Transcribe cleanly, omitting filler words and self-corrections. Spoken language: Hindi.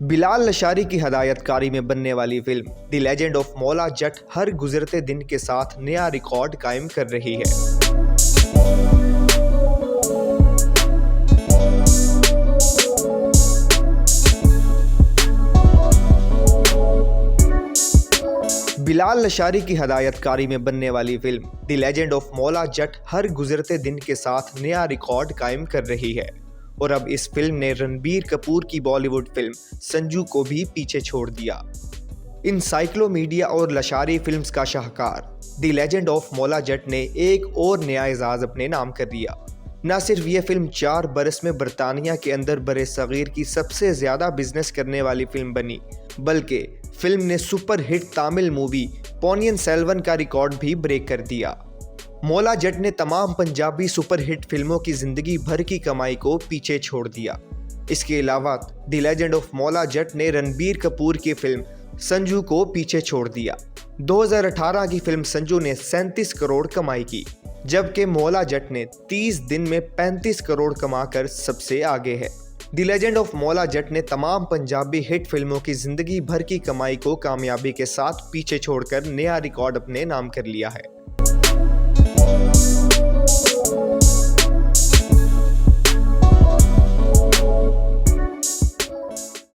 बिलाल लशारी की हदायतकारी में बनने वाली film the legend of Maula Jatt हर गुजरते दिन के साथ नया रिकॉर्ड कायम कर रही है। बिलाल लशारी की हदायतकारी में बनने वाली film the legend of Maula Jatt हर गुजरते दिन के साथ नया रिकॉर्ड कायम कर रही है और अब इस फिल्म ने रणबीर कपूर की बॉलीवुड फिल्म संजू को भी पीछे छोड़ दिया। इनसाइक्लोमीडिया और लशारी फिल्म्स का शाहकार the legend of Maula Jatt ने एक और नया एजाज अपने नाम कर दिया। न सिर्फ ये फिल्म 4 बरस में बरतानिया के अंदर बरे सगीर की सबसे ज़्यादा बिजनेस करने वाली फिल्म बनी, बल्कि फिल्म ने सुपर हिट तामिल मूवी पोनियन सेल्वन का रिकॉर्ड भी ब्रेक कर दिया। मौला जट ने तमाम पंजाबी सुपर हिट फिल्मों की जिंदगी भर की कमाई को पीछे छोड़ दिया। इसके अलावा the legend of Maula Jatt ने रणबीर कपूर की फिल्म संजू को पीछे छोड़ दिया। 2018 की फिल्म संजू ने 37 करोड़ कमाई की, जबकि मौला जट ने 30 दिन में 35 करोड़ कमाकर सबसे आगे है। The legend of Maula Jatt ने तमाम पंजाबी हिट फिल्मों की जिंदगी भर की कमाई को कामयाबी के साथ पीछे छोड़कर नया रिकॉर्ड अपने नाम कर लिया है।